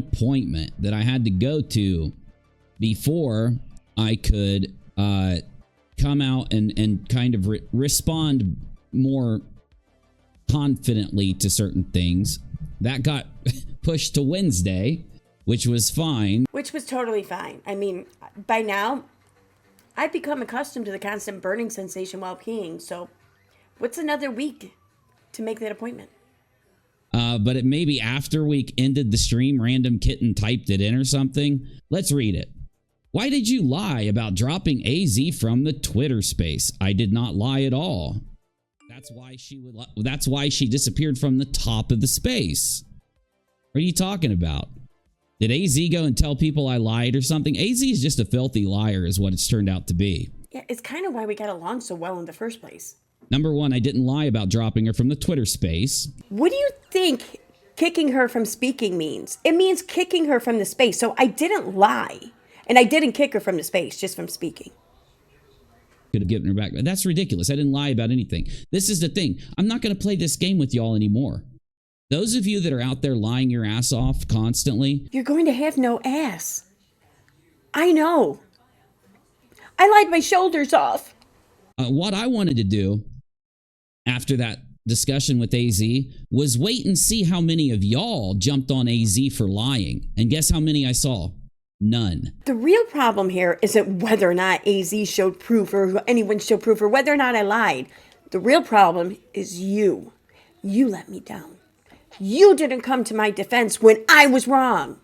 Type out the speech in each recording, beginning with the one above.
appointment that I had to go to before I could come out and kind of respond more confidently to certain things. That got pushed to Wednesday, which was fine. Which was totally fine. I mean, by now, I've become accustomed to the constant burning sensation while peeing, so what's another week to make that appointment? But it maybe after we ended the stream, random kitten typed it in or something. Let's read it. Why did you lie about dropping AZ from the Twitter space? I did not lie at all. That's why she disappeared from the top of the space. What are you talking about? Did AZ go and tell people I lied or something? AZ is just a filthy liar is what it's turned out to be. Yeah, it's kind of why we got along so well in the first place. Number one, I didn't lie about dropping her from the Twitter space. What do you think kicking her from speaking means? It means kicking her from the space. So I didn't lie. And I didn't kick her from the space, just from speaking. Could have given her back. That's ridiculous. I didn't lie about anything. This is the thing. I'm not going to play this game with y'all anymore. Those of you that are out there lying your ass off constantly. You're going to have no ass. I know. I lied my shoulders off. What I wanted to do after that discussion with AZ was wait and see how many of y'all jumped on AZ for lying. And guess how many I saw? None. The real problem here isn't whether or not AZ showed proof or anyone showed proof or whether or not I lied. The real problem is you. You let me down. You didn't come to my defense when I was wrong.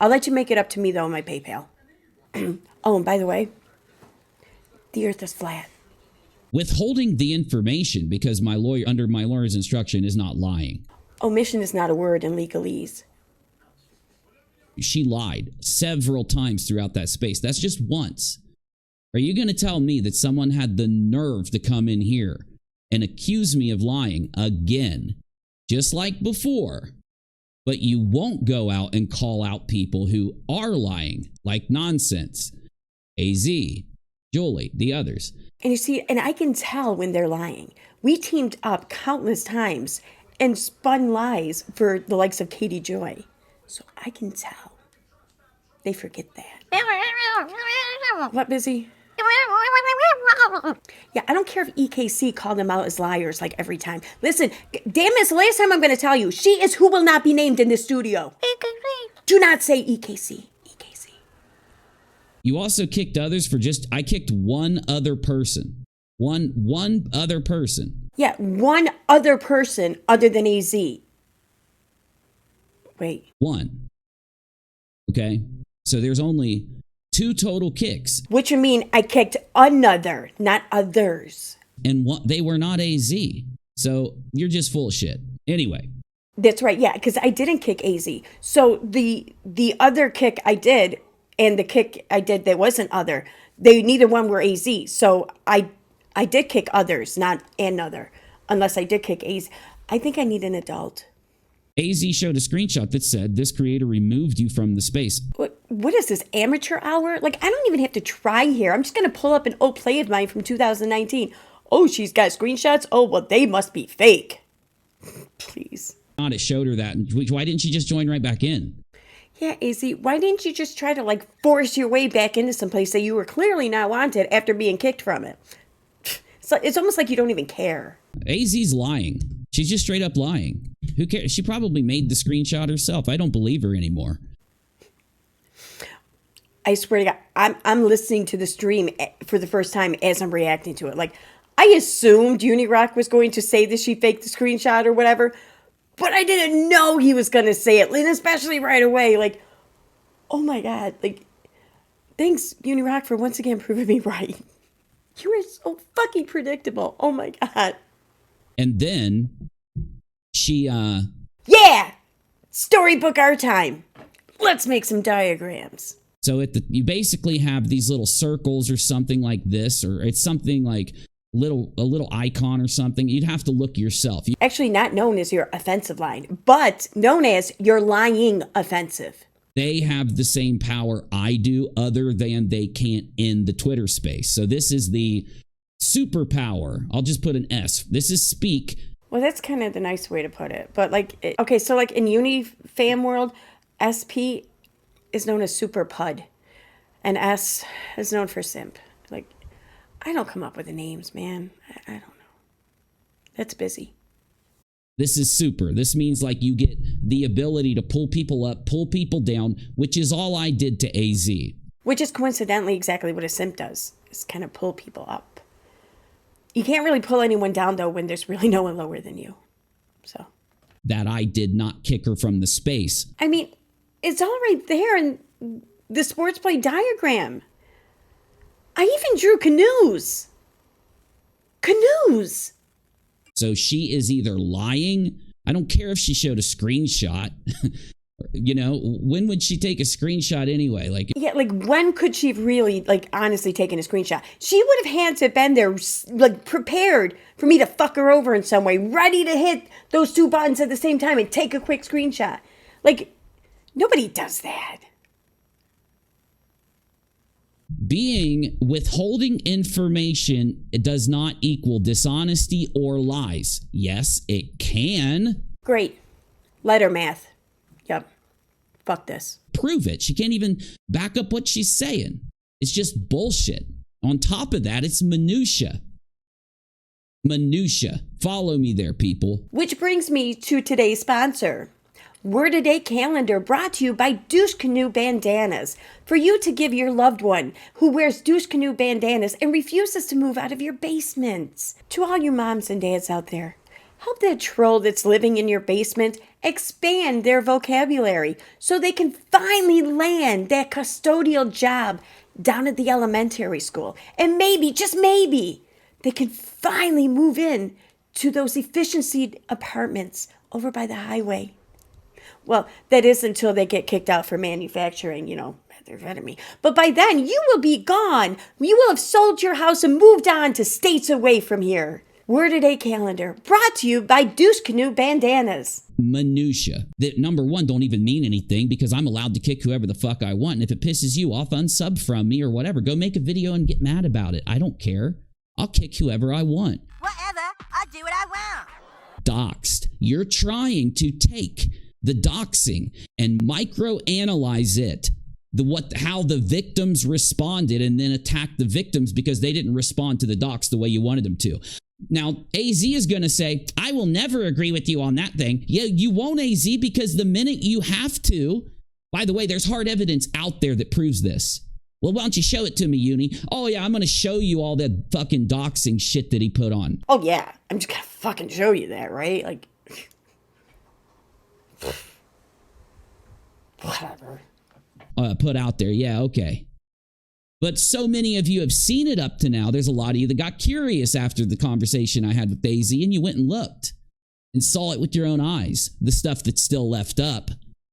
I'll let you make it up to me, though, on my PayPal. Oh, and by the way, the earth is flat. Withholding the information because my lawyer, under my lawyer's instruction, is not lying. Omission is not a word in legalese. She lied several times throughout that space. That's just once. Are you going to tell me that someone had the nerve to come in here and accuse me of lying again, just like before, but you won't go out and call out people who are lying like nonsense? AZ, Julie, the others. And you see, and I can tell when they're lying. We teamed up countless times and spun lies for the likes of Katie Joy. So I can tell. They forget that. What, Busy? Yeah, I don't care if EKC called them out as liars like every time. Listen, damn, it's the last time I'm going to tell you. She is who will not be named in this studio. Do not say EKC. EKC. You also kicked others for I kicked one other person. One other person. Yeah, one other person other than AZ. Wait. One. Okay? So there's only 2 total kicks. Which would mean I kicked another, not others. And they were not AZ. So you're just full of shit. Anyway. That's right, yeah, because I didn't kick AZ. So the other kick I did and the kick I did that wasn't other, neither one were AZ. So I did kick others, not another. Unless I did kick AZ. I think I need an adult. AZ showed a screenshot that said this creator removed you from the space. What is this, amateur hour? Like, I don't even have to try here. I'm just going to pull up an old play of mine from 2019. Oh, she's got screenshots? Oh, well, they must be fake. Please. It showed her that. Why didn't she just join right back in? Yeah, AZ, why didn't you just try to, force your way back into some place that you were clearly not wanted after being kicked from it? So it's almost like you don't even care. AZ's lying. She's just straight up lying. Who cares? She probably made the screenshot herself. I don't believe her anymore. I swear to God, I'm listening to the stream for the first time as I'm reacting to it. I assumed Unirock was going to say that she faked the screenshot or whatever, but I didn't know he was going to say it, and especially right away. Oh my God. Thanks, Unirock, for once again proving me right. You are so fucking predictable. Oh my God. And then she, Yeah! Storybook art time. Let's make some diagrams. So you basically have these little circles or something like this, or it's something like a little icon or something. You'd have to look yourself. Actually not known as your offensive line, but known as your lying offensive. They have the same power I do, other than they can't in the Twitter space. So this is the superpower. I'll just put an S. This is speak. Well, that's kind of the nice way to put it. But okay, so like in Unifam world, SP is known as super pud, and S is known for simp. Like, I don't come up with the names, man. I don't know. That's busy. This is super. This means like you get the ability to pull people up, pull people down, which is all I did to AZ. Which is coincidentally exactly what a simp does, is kind of pull people up. You can't really pull anyone down, though, when there's really no one lower than you. So. That I did not kick her from the space. I mean, it's all right there in the sports play diagram. I even drew canoes. Canoes. So she is either lying. I don't care if she showed a screenshot. You know, when would she take a screenshot anyway? Yeah, like when could she have really, like, honestly taken a screenshot? She would have had to have been there, like, prepared for me to fuck her over in some way, ready to hit those two buttons at the same time and take a quick screenshot. Like, nobody does that. Withholding information, it does not equal dishonesty or lies. Yes, it can. Great. Letter math. Yep. Fuck this. Prove it. She can't even back up what she's saying. It's just bullshit. On top of that, it's minutia. Minutia. Follow me there, people. Which brings me to today's sponsor. Word a Day calendar brought to you by Douche Canoe Bandanas. For you to give your loved one who wears Douche Canoe bandanas and refuses to move out of your basements. To all you moms and dads out there, help that troll that's living in your basement expand their vocabulary so they can finally land that custodial job down at the elementary school. And maybe, just maybe, they can finally move in to those efficiency apartments over by the highway. Well, that is until they get kicked out for manufacturing, methamphetamine. But by then, you will be gone. You will have sold your house and moved on to states away from here. Word a Day calendar brought to you by Douche Canoe Bandanas. Minutia. That, number one, don't even mean anything because I'm allowed to kick whoever the fuck I want. And if it pisses you off, unsub from me or whatever. Go make a video and get mad about it. I don't care. I'll kick whoever I want. Whatever. I'll do what I want. Doxed. You're trying to take the doxing and microanalyze it, how the victims responded, and then attack the victims because they didn't respond to the dox the way you wanted them to. Now, AZ is going to say, I will never agree with you on that thing. Yeah, you won't, AZ, because the minute you have to, by the way, there's hard evidence out there that proves this. Well, why don't you show it to me, Uni? Oh, yeah, I'm going to show you all that fucking doxing shit that he put on. Oh, yeah, I'm just going to fucking show you that, right? Like, whatever. Put out there. Yeah, okay. But so many of you have seen it up to now. There's a lot of you that got curious after the conversation I had with Daisy, and you went and looked and saw it with your own eyes. The stuff that's still left up.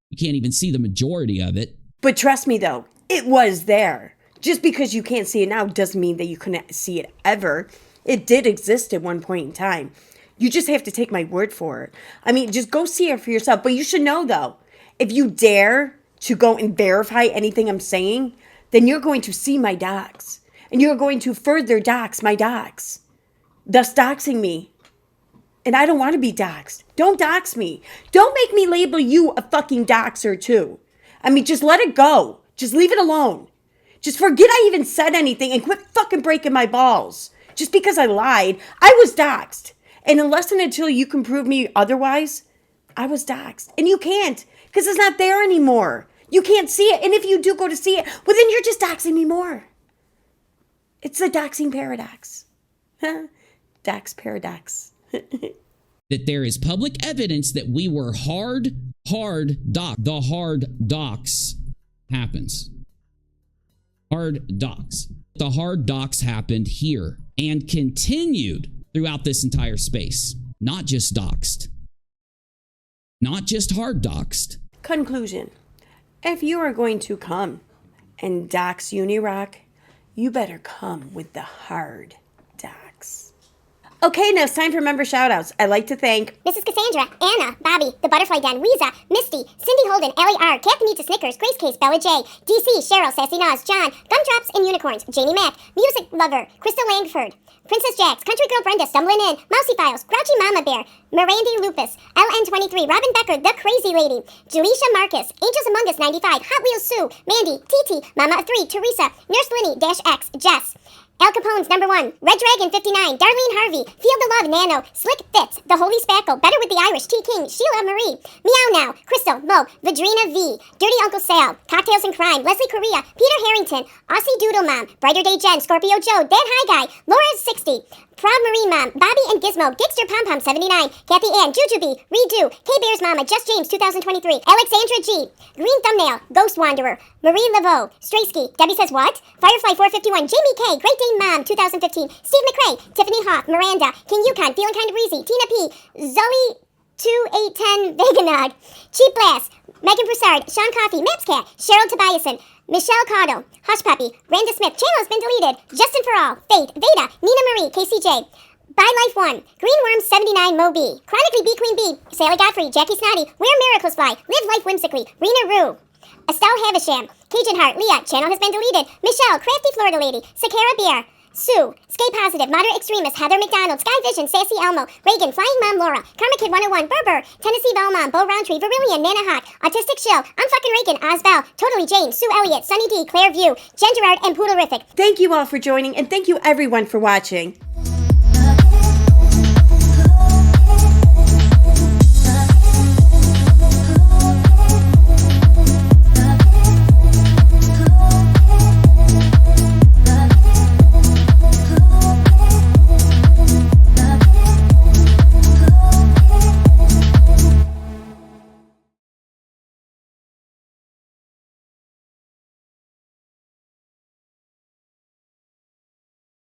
You can't even see the majority of it. But trust me, though, it was there. Just because you can't see it now doesn't mean that you couldn't see it ever. It did exist at one point in time. You just have to take my word for it. I mean, just go see it for yourself. But you should know, though, if you dare to go and verify anything I'm saying, then you're going to see my docs. And you're going to further dox my docs, thus doxing me. And I don't want to be doxed. Don't dox me. Don't make me label you a fucking doxer, too. I mean, just let it go. Just leave it alone. Just forget I even said anything and quit fucking breaking my balls. Just because I lied, I was doxed. And unless and until you can prove me otherwise, I was doxed. And you can't, because it's not there anymore. You can't see it. And if you do go to see it, well, then you're just doxing me more. It's the doxing paradox. Dox paradox. That there is public evidence that we were hard dox. The hard dox happens. Hard dox. The hard dox happened here and continued throughout this entire space. Not just doxed. Not just hard doxed. Conclusion. If you are going to come and dox Unirock, you better come with the hard dox. Okay, now it's time for member shoutouts. I'd like to thank Mrs. Cassandra, Anna, Bobby, The Butterfly Den, Weeza, Misty, Cindy Holden, Ellie R, Kathy Needs Snickers, Grace Case, Bella J, DC, Cheryl, Sassy Nas, John, Gumdrops and Unicorns, Jamie Mack, Music Lover, Crystal Langford, Princess Jax, Country Girl Brenda, Stumbling In, Mousy Files, Grouchy Mama Bear, Mirandy Lupus, LN23, Robin Becker, The Crazy Lady, Jaleisha Marcus, Angels Among Us 95, Hot Wheels Sue, Mandy, TT, Mama of 3, Teresa, Nurse Linny, X, Jess, Al Capone's number 1, Red Dragon 59, Darlene Harvey, Feel the Love Nano, Slick Fits, The Holy Spackle, Better with the Irish, T King, Sheila Marie, Meow Now, Crystal, Mo, Vadrina V, Dirty Uncle Sal, Cocktails and Crime, Leslie Correa, Peter Harrington, Aussie Doodle Mom, Brighter Day Jen, Scorpio Joe, Dan High Guy, Laura's 60, Proud Marine Mom, Bobby and Gizmo, Gigster Pom Pom 79, Kathy Ann, Jujubee, Redo, K Bear's Mama, Just James 2023, Alexandra G, Green Thumbnail, Ghost Wanderer, Marie Laveau, Straysky, Debbie Says What, Firefly 451, Jamie K, Great Dane Mom 2015, Steve McRae, Tiffany Hoff, Miranda, King Yukon, Feeling Kind of Breezy, Tina P, Zoe 2810 Veganog, Cheap Blast, Megan Broussard, Sean Coffey, Maps Cat, Cheryl Tobiason, Michelle Cotto, Hush Puppy, Randa Smith, channel has been deleted, Justin For All, Faith, Veda, Nina Marie, KCJ, By Life 1, Green Worm 79, Mo B, Chronically B Queen B, Sally Godfrey, Jackie Snotty, Where Miracles Fly, Live Life Whimsically, Rena Rue, Estelle Havisham, Cajun Heart, Leah, channel has been deleted, Michelle, Crafty Florida Lady, Sakara Beer, Sue, Skate Positive, Moderate Extremist, Heather McDonald, Sky Vision, Sassy Elmo, Reagan, Flying Mom Laura, Karma Kid 101, Berber, Tennessee Belmont, Bo Roundtree, Verillion, Nana Hawk, Autistic Shill, I'm Fucking Reagan, Osbel, Totally Jane, Sue Elliott, Sunny D, Claire View, Jen Gerard, and Poodlerific. Thank you all for joining, and thank you everyone for watching.